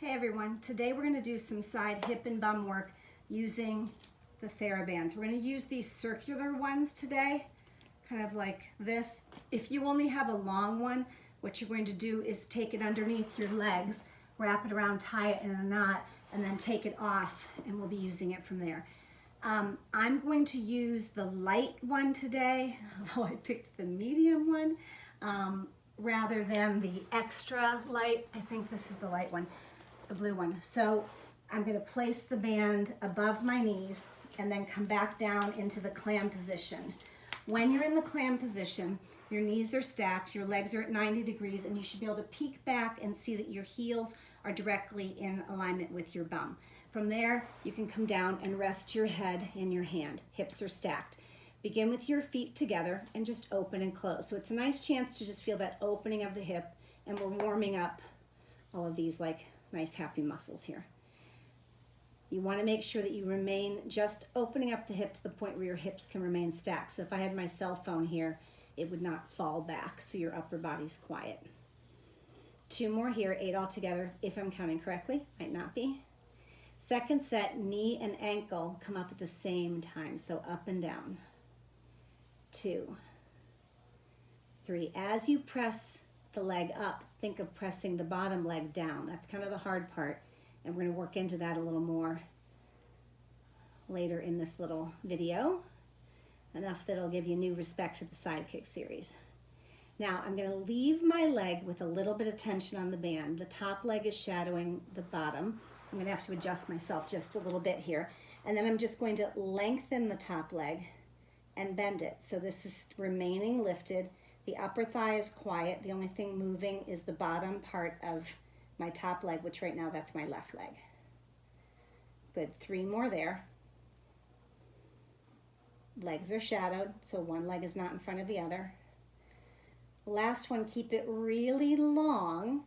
Hey everyone, today we're going to do some side hip and bum work using the Thera-bands. We're going to use these circular ones today, kind of like this. If you only have a long one, what you're going to do is take it underneath your legs, wrap it around, tie it in a knot, and then take it off, and we'll be using it from there. I'm going to use the light one today, although I picked the medium one, rather than the extra light. I think this is the light one. The blue one. So I'm going to place the band above my knees and then come back down into the clam position. When you're in the clam position, your knees are stacked, your legs are at 90 degrees, and you should be able to peek back and see that your heels are directly in alignment with your bum. From there, you can come down and rest your head in your hand. Hips are stacked. Begin with your feet together and just open and close. So it's a nice chance to just feel that opening of the hip, and we're warming up all of these like nice happy muscles here. You want to make sure that you remain just opening up the hip to the point where your hips can remain stacked. So if I had my cell phone here, it would not fall back, so your upper body's quiet. 2 more here, 8 altogether, if I'm counting correctly, might not be. Second set, knee and ankle come up at the same time, so up and down. 2, 3. As you press the leg up, think of pressing the bottom leg down. That's kind of the hard part, and we're going to work into that a little more later in this little video, enough that it'll give you new respect to the Sidekick series. Now I'm going to leave my leg with a little bit of tension on the band. The top leg is shadowing the bottom. I'm going to have to adjust myself just a little bit here, and then I'm just going to lengthen the top leg and bend it. So this is remaining lifted. The upper thigh is quiet. The only thing moving is the bottom part of my top leg, which right now that's my left leg. Good, 3 more there. Legs are shadowed, so one leg is not in front of the other. Last one, keep it really long.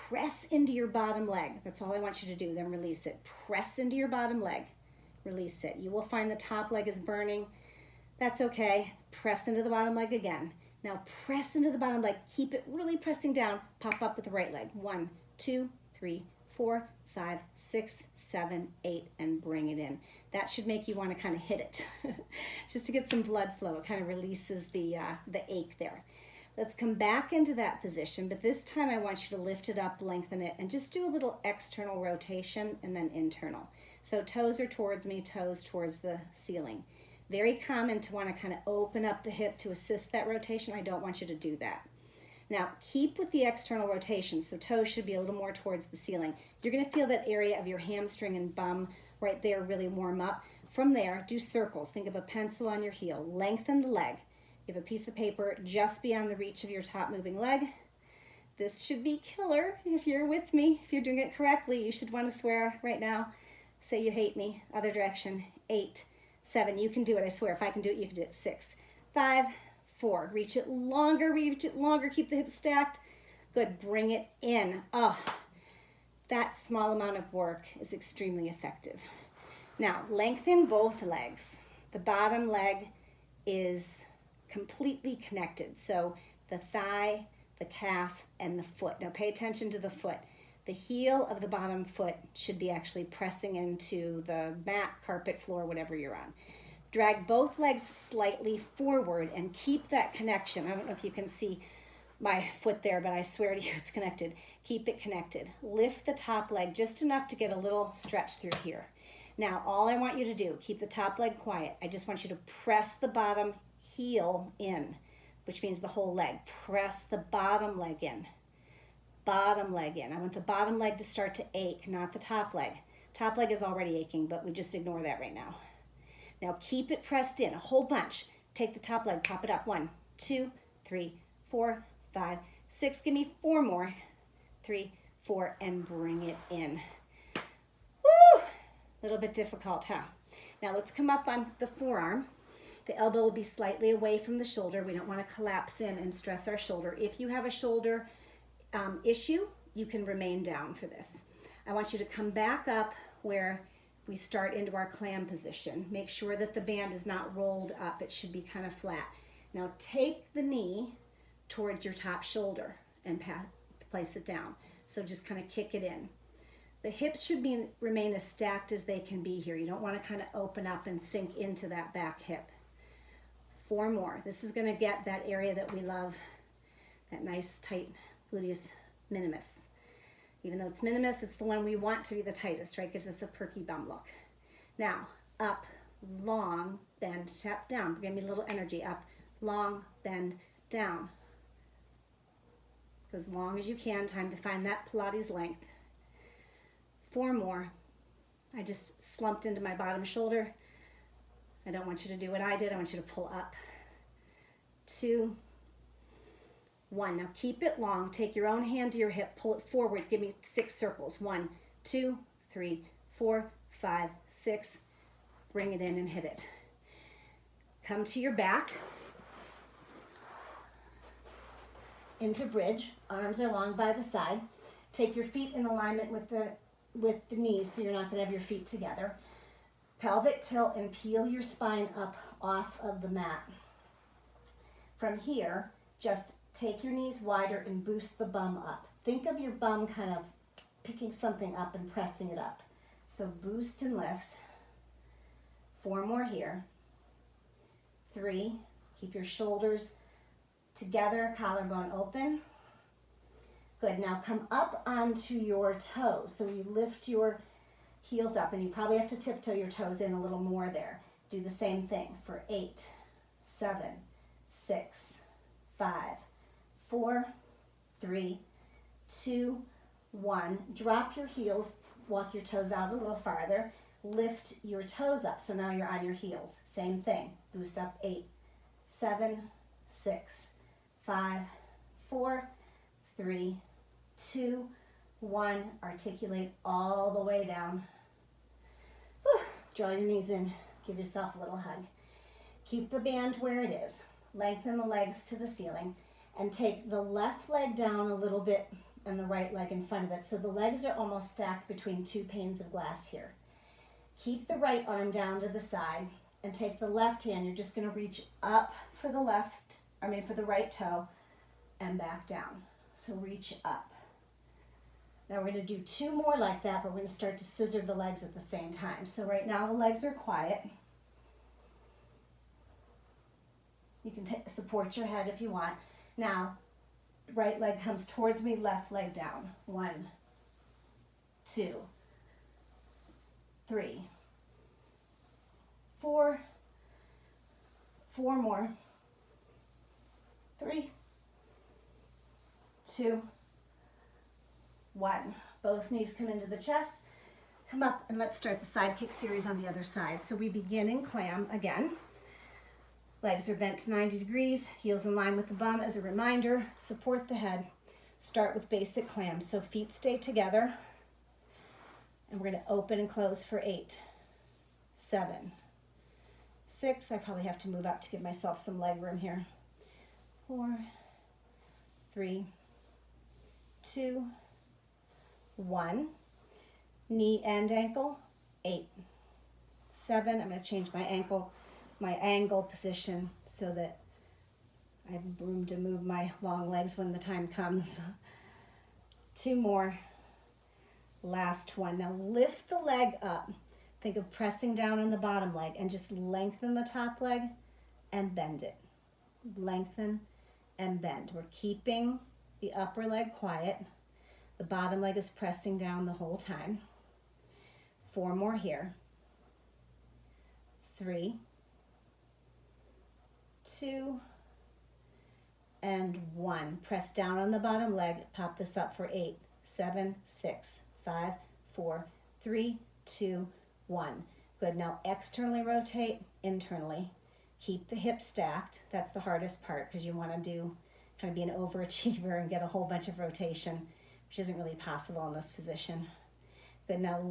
Press into your bottom leg. That's all I want you to do, then release it. Press into your bottom leg, release it. You will find the top leg is burning. That's okay. Press into the bottom leg again. Now press into the bottom leg, keep it really pressing down, pop up with the right leg. 1, 2, 3, 4, 5, 6, 7, 8, and bring it in. That should make you want to kind of hit it, just to get some blood flow. It kind of releases the ache there. Let's come back into that position, but this time I want you to lift it up, lengthen it, and just do a little external rotation and then internal. So toes are towards me, toes towards the ceiling. Very common to want to kind of open up the hip to assist that rotation. I don't want you to do that. Now keep with the external rotation, so toes should be a little more towards the ceiling. You're going to feel that area of your hamstring and bum right there really warm up. From there, do circles. Think of a pencil on your heel. Lengthen the leg. You have a piece of paper just beyond the reach of your top moving leg. This should be killer if you're with me. If you're doing it correctly, you should want to swear right now. Say you hate me. Other direction. 8, 7, you can do it, I swear. If I can do it, you can do it. 6, 5, 4, reach it longer, keep the hips stacked. Good, bring it in. Oh, that small amount of work is extremely effective. Now, lengthen both legs. The bottom leg is completely connected. So the thigh, the calf, and the foot. Now pay attention to the foot. The heel of the bottom foot should be actually pressing into the mat, carpet, floor, whatever you're on. Drag both legs slightly forward and keep that connection. I don't know if you can see my foot there, but I swear to you it's connected. Keep it connected. Lift the top leg just enough to get a little stretch through here. Now, all I want you to do, keep the top leg quiet. I just want you to press the bottom heel in, which means the whole leg. Press the bottom leg in. Bottom leg in. I want the bottom leg to start to ache, not the top leg. Top leg is already aching, but we just ignore that right now. Now keep it pressed in, a whole bunch. Take the top leg, pop it up. 1, 2, 3, 4, 5, 6. Give me 4 more. 3, 4, and bring it in. Woo! A little bit difficult, huh? Now let's come up on the forearm. The elbow will be slightly away from the shoulder. We don't want to collapse in and stress our shoulder. If you have a shoulder issue, you can remain down for this. I want you to come back up where we start into our clam position. Make sure that the band is not rolled up. It should be kind of flat. Now take the knee towards your top shoulder and place it down. So just kind of kick it in. The hips should remain as stacked as they can be here. You don't want to kind of open up and sink into that back hip. 4 more. This is going to get that area that we love, that nice tight gluteus minimus. Even though it's minimus, it's the one we want to be the tightest, right? Gives us a perky bum look. Now, up, long, bend, tap down. Give me a little energy. Up, long, bend, down. Go as long as you can. Time to find that Pilates length. 4 more. I just slumped into my bottom shoulder. I don't want you to do what I did. I want you to pull up. 2, 1. Now keep it long. Take your own hand to your hip. Pull it forward. Give me 6 circles. 1, 2, 3, 4, 5, 6. Bring it in and hit it. Come to your back. Into bridge. Arms are long by the side. Take your feet in alignment with the knees, so you're not going to have your feet together. Pelvic tilt and peel your spine up off of the mat. From here, just take your knees wider and boost the bum up. Think of your bum kind of picking something up and pressing it up. So boost and lift. 4 more here. 3, keep your shoulders together, collarbone open. Good, now come up onto your toes. So you lift your heels up, and you probably have to tiptoe your toes in a little more there. Do the same thing for 8, 7, 6, 5, 4, 3, 2, 1. Drop your heels, walk your toes out a little farther. Lift your toes up, so now you're on your heels. Same thing, boost up 8, 7, 6, 5, 4, 3, 2, 1. Articulate all the way down. Whew. Draw your knees in. Give yourself a little hug. Keep the band where it is. Lengthen the legs to the ceiling. And take the left leg down a little bit and the right leg in front of it. So the legs are almost stacked between 2 panes of glass here. Keep the right arm down to the side and take the left hand. You're just going to reach up for the right toe and back down. So reach up. Now we're going to do 2 more like that, but we're going to start to scissor the legs at the same time. So right now the legs are quiet. You can support your head if you want. Now, right leg comes towards me, left leg down. 1, 2, 3, 4, 4 more. 3, 2, 1. Both knees come into the chest. Come up and let's start the Sidekick series on the other side. So we begin in clam again. Legs are bent to 90 degrees, heels in line with the bum. As a reminder, support the head. Start with basic clam. So feet stay together. And we're going to open and close for 8, 7, 6. I probably have to move up to give myself some leg room here. 4, 3, 2, 1. Knee and ankle. 8, 7. I'm going to change my angle position so that I have room to move my long legs when the time comes. 2 more. Last one. Now lift the leg up. Think of pressing down on the bottom leg and just lengthen the top leg and bend it. Lengthen and bend. We're keeping the upper leg quiet. The bottom leg is pressing down the whole time. 4 more here. 3, 2, and 1. Press down on the bottom leg. Pop this up for 8, 7, 6, 5, 4, 3, 2, 1. Good. Now externally rotate, internally. Keep the hips stacked. That's the hardest part because you want to kind of be an overachiever and get a whole bunch of rotation, which isn't really possible in this position. Good. Now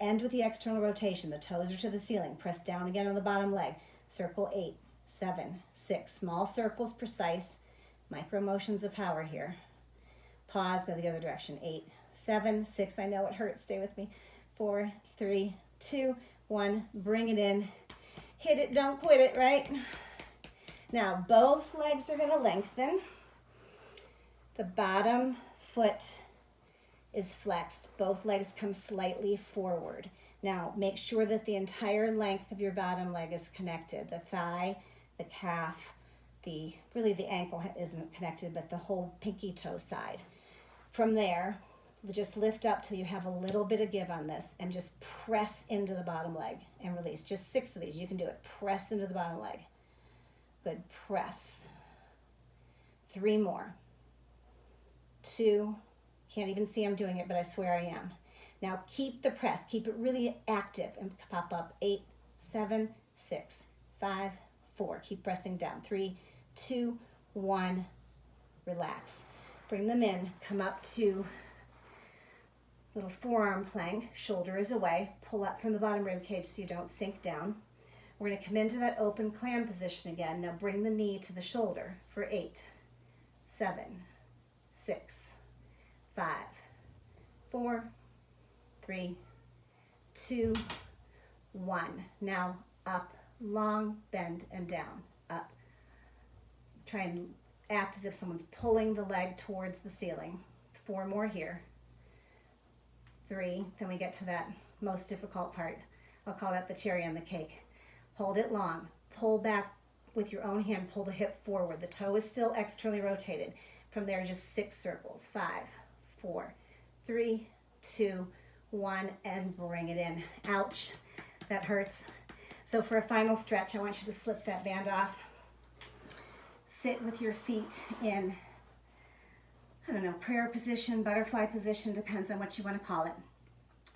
end with the external rotation. The toes are to the ceiling. Press down again on the bottom leg. Circle 8, 7, 6. Small circles, precise. Micro motions of power here. Pause, go the other direction. 8, 7, 6. I know it hurts. Stay with me. 4, 3, 2, 1. Bring it in. Hit it. Don't quit it, right? Now, both legs are going to lengthen. The bottom foot is flexed. Both legs come slightly forward. Now, make sure that the entire length of your bottom leg is connected. The thigh, the calf, really the ankle isn't connected, but the whole pinky toe side. From there, just lift up till you have a little bit of give on this and just press into the bottom leg and release. Just 6 of these. You can do it. Press into the bottom leg. Good. Press. 3 more. 2. Can't even see I'm doing it, but I swear I am. Now keep the press. Keep it really active and pop up. 8, 7, 6, 5, 4. Keep pressing down. 3, 2, 1. Relax. Bring them in. Come up to little forearm plank. Shoulder is away. Pull up from the bottom rib cage so you don't sink down. We're going to come into that open clam position again. Now bring the knee to the shoulder for 8, 7, 6, 5, 4, 3, 2, 1. Now up, long, bend, and down. Up. Try and act as if someone's pulling the leg towards the ceiling. 4 more here. 3. Then we get to that most difficult part. I'll call that the cherry on the cake. Hold it long. Pull back with your own hand. Pull the hip forward. The toe is still externally rotated. From there, just 6 circles. 5, 4, 3, 2, 1, and bring it in. Ouch, that hurts. So for a final stretch, I want you to slip that band off. Sit with your feet in, I don't know, prayer position, butterfly position, depends on what you want to call it.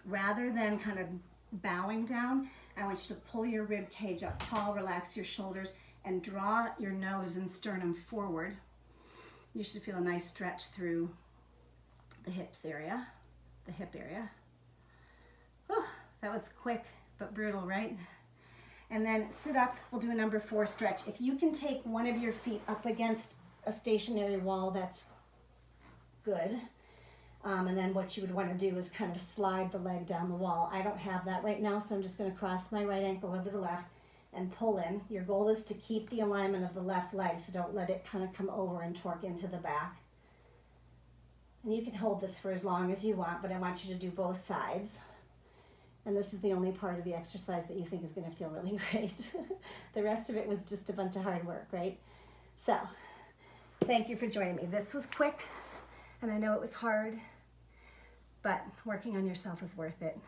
Rather than kind of bowing down, I want you to pull your rib cage up tall, relax your shoulders, and draw your nose and sternum forward. You should feel a nice stretch through the hips area, the hip area. Oh, that was quick but brutal, right? And then sit up. We'll do a number 4 stretch. If you can take one of your feet up against a stationary wall, that's good. And then what you would want to do is kind of slide the leg down the wall. I don't have that right now, so I'm just going to cross my right ankle over the left and pull in. Your goal is to keep the alignment of the left leg, so don't let it kind of come over and torque into the back. And you can hold this for as long as you want, but I want you to do both sides. And this is the only part of the exercise that you think is going to feel really great. The rest of it was just a bunch of hard work, right? So, thank you for joining me. This was quick, and I know it was hard, but working on yourself is worth it.